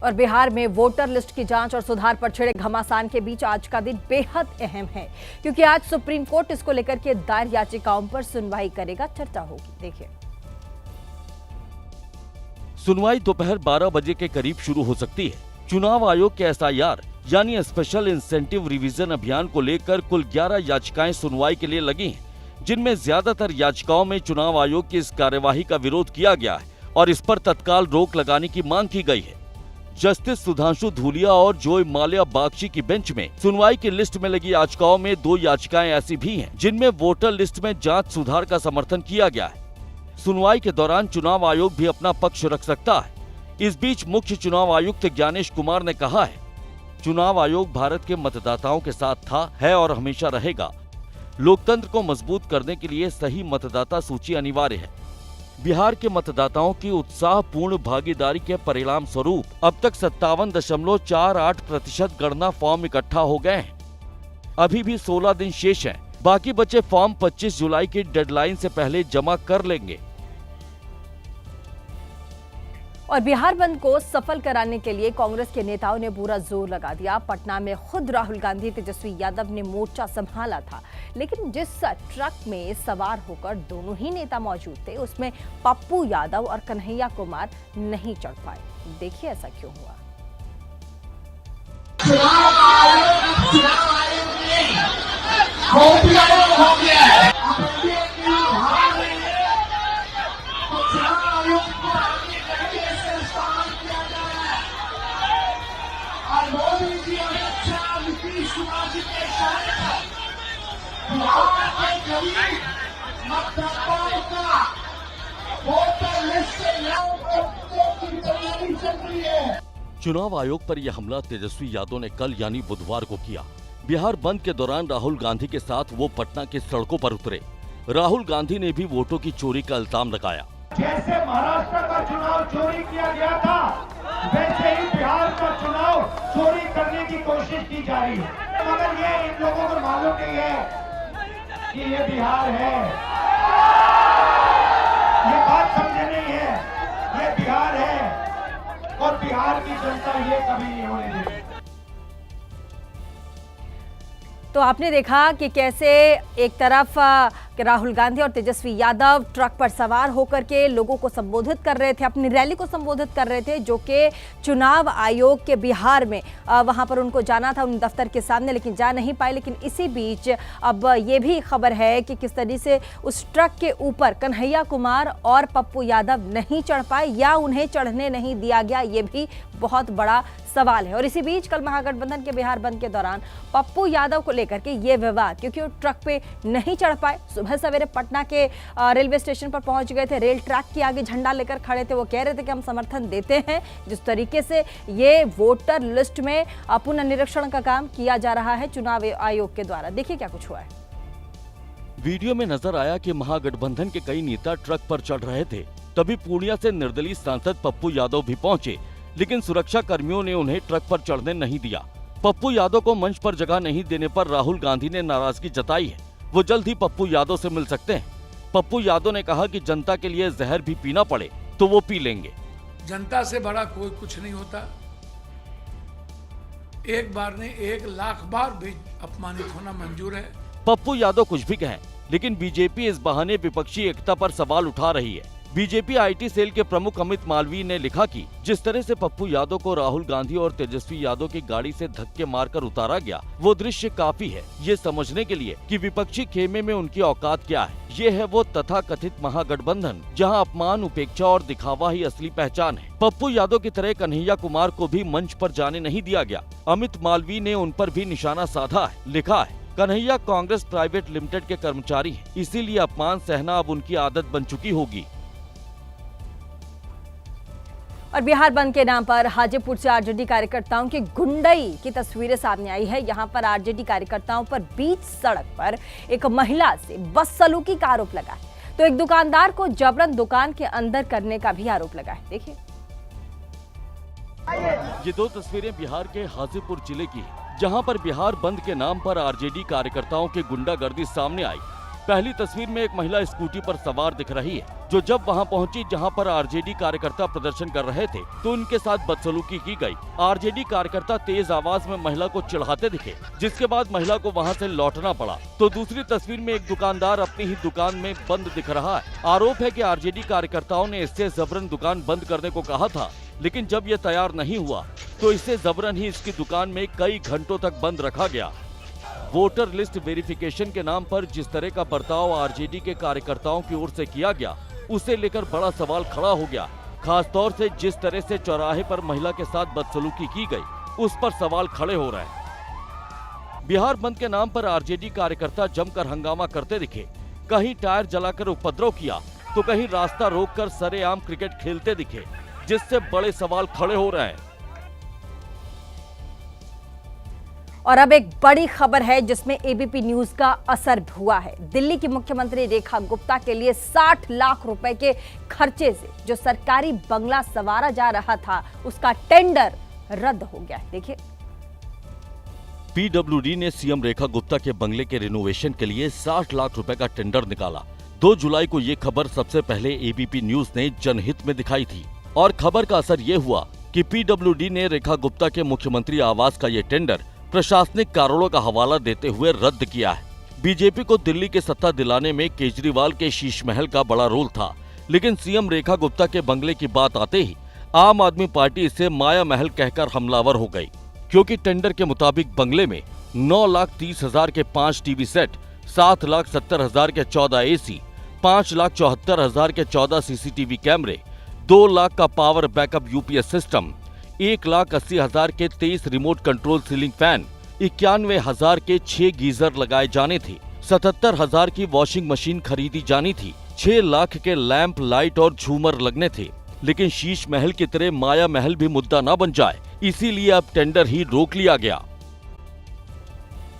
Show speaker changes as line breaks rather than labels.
और बिहार में voter list की जांच और सुधार पर छिड़े घमासान के बीच आज का दिन बेहद अहम है, क्योंकि आज सुप्रीम कोर्ट इसको लेकर के दायर याचिकाओं पर सुनवाई करेगा। चर्चा होगी, देखिए।
सुनवाई दोपहर 12 बजे के करीब शुरू हो सकती है। चुनाव आयोग के SIR यानी स्पेशल इंसेंटिव रिवीजन अभियान को लेकर कुल 11 याचिकाएं सुनवाई के लिए लगी हैं, जिनमें ज्यादातर याचिकाओं में चुनाव आयोग की इस कार्यवाही का विरोध किया गया है और इस पर तत्काल रोक लगाने की मांग की गई है। जस्टिस सुधांशु धूलिया और जोय माल्या बागची की बेंच में सुनवाई की लिस्ट में लगी याचिकाओं में 2 याचिकाएं ऐसी भी हैं जिनमें वोटर लिस्ट में जांच सुधार का समर्थन किया गया है। सुनवाई के दौरान चुनाव आयोग भी अपना पक्ष रख सकता है। इस बीच मुख्य चुनाव आयुक्त ज्ञानेश कुमार ने कहा है, चुनाव आयोग भारत के मतदाताओं के साथ था, है और हमेशा रहेगा। लोकतंत्र को मजबूत करने के लिए सही मतदाता सूची अनिवार्य है। बिहार के मतदाताओं की उत्साहपूर्ण भागीदारी के परिणाम स्वरूप अब तक 57.48% गणना फॉर्म इकट्ठा हो गए हैं। अभी भी 16 दिन शेष हैं। बाकी बचे फॉर्म 25 जुलाई की डेडलाइन से पहले जमा कर लेंगे।
और बिहार बंद को सफल कराने के लिए कांग्रेस के नेताओं ने पूरा जोर लगा दिया। पटना में खुद राहुल गांधी, तेजस्वी यादव ने मोर्चा संभाला था, लेकिन जिस ट्रक में सवार होकर दोनों ही नेता मौजूद थे, उसमें पप्पू यादव और कन्हैया कुमार नहीं चढ़ पाए। देखिए ऐसा क्यों हुआ।
चुनाव आयोग पर यह हमला तेजस्वी यादव ने कल यानी बुधवार को किया। बिहार बंद के दौरान राहुल गांधी के साथ वो पटना की सड़कों पर उतरे। राहुल गांधी ने भी वोटों की चोरी का इल्जाम लगाया।
जैसे महाराष्ट्र का चुनाव चोरी किया गया था, वैसे ही बिहार का चुनाव चोरी करने की कोशिश की जा रही है। मगर ये इन लोगों को मालूम नहीं है कि ये बिहार है। ये बात समझे नहीं है, ये बिहार है और बिहार की जनता ये कभी नहीं होने देगी।
तो आपने देखा कि कैसे एक तरफ राहुल गांधी और तेजस्वी यादव ट्रक पर सवार होकर के लोगों को संबोधित कर रहे थे, अपनी रैली को संबोधित कर रहे थे, जो कि चुनाव आयोग के बिहार में वहां पर उनको जाना था, उन दफ्तर के सामने, लेकिन जा नहीं पाए। लेकिन इसी बीच अब ये भी खबर है कि किस तरीके से उस ट्रक के ऊपर कन्हैया कुमार और पप्पू यादव नहीं चढ़ पाए या उन्हें चढ़ने नहीं दिया गया, ये भी बहुत बड़ा सवाल है। और इसी बीच कल महागठबंधन के बिहार बंद के दौरान पप्पू यादव को लेकर के ये विवाद, क्योंकि वो ट्रक पे नहीं चढ़ पाए, सुबह सवेरे पटना के रेलवे स्टेशन पर पहुंच गए थे, रेल ट्रैक के आगे झंडा लेकर खड़े थे। वो कह रहे थे कि हम समर्थन देते हैं जिस तरीके से ये वोटर लिस्ट में पुनर्निरीक्षण का काम किया जा रहा है चुनाव आयोग के द्वारा। देखिए क्या कुछ हुआ है।
वीडियो में नजर आया कि महागठबंधन के कई नेता ट्रक पर चढ़ रहे थे। तभी पूर्णिया से निर्दलीय सांसद पप्पू यादव भी पहुंचे, लेकिन सुरक्षा कर्मियों ने उन्हें ट्रक पर चढ़ने नहीं दिया। पप्पू यादव को मंच पर जगह नहीं देने पर राहुल गांधी ने नाराजगी जताई है। वो जल्द ही पप्पू यादव से मिल सकते हैं। पप्पू यादव ने कहा कि जनता के लिए जहर भी पीना पड़े तो वो पी लेंगे।
जनता से बड़ा कोई कुछ नहीं होता। एक बार नहीं 1 लाख बार भी अपमानित होना मंजूर है।
पप्पू यादव कुछ भी कहें, लेकिन बीजेपी इस बहाने विपक्षी एकता पर सवाल उठा रही है। बीजेपी IT सेल के प्रमुख अमित मालवीय ने लिखा कि जिस तरह से पप्पू यादव को राहुल गांधी और तेजस्वी यादव की गाड़ी से धक्के मारकर उतारा गया, वो दृश्य काफी है ये समझने के लिए कि विपक्षी खेमे में उनकी औकात क्या है। ये है वो तथाकथित महागठबंधन जहां अपमान, उपेक्षा और दिखावा ही असली पहचान है। पप्पू यादव की तरह कन्हैया कुमार को भी मंच पर जाने नहीं दिया गया। अमित मालवीय ने उन पर भी निशाना साधा है। लिखा है, कन्हैया कांग्रेस प्राइवेट लिमिटेड के कर्मचारी हैं, इसीलिए अपमान सहना अब उनकी आदत बन चुकी होगी।
और बिहार बंद के नाम पर हाजीपुर से आरजेडी कार्यकर्ताओं की गुंडई की तस्वीरें सामने आई है। यहां पर आरजेडी कार्यकर्ताओं पर बीच सड़क पर एक महिला से बदसलूकी का आरोप लगा है, तो एक दुकानदार को जबरन दुकान के अंदर करने का भी आरोप लगा है। देखिए,
ये 2 तस्वीरें बिहार के हाजीपुर जिले की हैं, जहां पर बिहार बंद के नाम पर आरजेडी कार्यकर्ताओं की गुंडागर्दी सामने आई। पहली तस्वीर में एक महिला स्कूटी पर सवार दिख रही है, जो जब वहां पहुंची जहां पर आरजेडी कार्यकर्ता प्रदर्शन कर रहे थे तो उनके साथ बदसलूकी की गई। आरजेडी कार्यकर्ता तेज आवाज में महिला को चिढ़ाते दिखे, जिसके बाद महिला को वहां से लौटना पड़ा। तो दूसरी तस्वीर में एक दुकानदार अपनी ही दुकान में बंद दिख रहा है। आरोप है कि आरजेडी कार्यकर्ताओं ने इससे जबरन दुकान बंद करने को कहा था, लेकिन जब ये तैयार नहीं हुआ तो इसे जबरन ही इसकी दुकान में कई घंटों तक बंद रखा गया। वोटर लिस्ट वेरिफिकेशन के नाम पर जिस तरह का बर्ताव आरजेडी के कार्यकर्ताओं की ओर से किया गया, उसे लेकर बड़ा सवाल खड़ा हो गया। खासतौर से जिस तरह से चौराहे पर महिला के साथ बदसलूकी की गई, उस पर सवाल खड़े हो रहे हैं। बिहार बंद के नाम पर आरजेडी कार्यकर्ता जमकर हंगामा करते दिखे। कहीं टायर जलाकर उपद्रव किया तो कहीं रास्ता रोककर सरेआम क्रिकेट खेलते दिखे, जिससे बड़े सवाल खड़े हो रहे हैं।
और अब एक बड़ी खबर है जिसमें एबीपी न्यूज का असर हुआ है। दिल्ली की मुख्यमंत्री रेखा गुप्ता के लिए 60 लाख रुपए के खर्चे से जो सरकारी बंगला संवारा जा रहा था, उसका टेंडर रद्द हो गया। देखिए,
पीडब्ल्यूडी ने सीएम रेखा गुप्ता के बंगले के रिनोवेशन के लिए 60 लाख रुपए का टेंडर निकाला। 2 जुलाई को ये खबर सबसे पहले एबीपी न्यूज ने जनहित में दिखाई थी और खबर का असर ये हुआ कि पीडब्ल्यूडी ने रेखा गुप्ता के मुख्यमंत्री आवास का ये टेंडर प्रशासनिक कारणों का हवाला देते हुए रद्द किया है। बीजेपी को दिल्ली की सत्ता दिलाने में केजरीवाल के शीश महल का बड़ा रोल था, लेकिन सीएम रेखा गुप्ता के बंगले की बात आते ही आम आदमी पार्टी इसे माया महल कहकर हमलावर हो गई, क्योंकि टेंडर के मुताबिक बंगले में 9,30,000 के 5 टीवी सेट, 7,70,000 के 14 एसी, 5,74,000 के 14 सीसीटीवी कैमरे, 2 लाख का पावर बैकअप यूपीएस सिस्टम, 1,80,000 के 23 रिमोट कंट्रोल सीलिंग फैन, 91,000 के 6 गीजर लगाए जाने थे, 77,000 की वॉशिंग मशीन खरीदी जानी थी, 6 लाख के लैंप, लाइट और झूमर लगने थे। लेकिन शीश महल की तरह माया महल भी मुद्दा न बन जाए, इसीलिए अब टेंडर ही रोक लिया गया।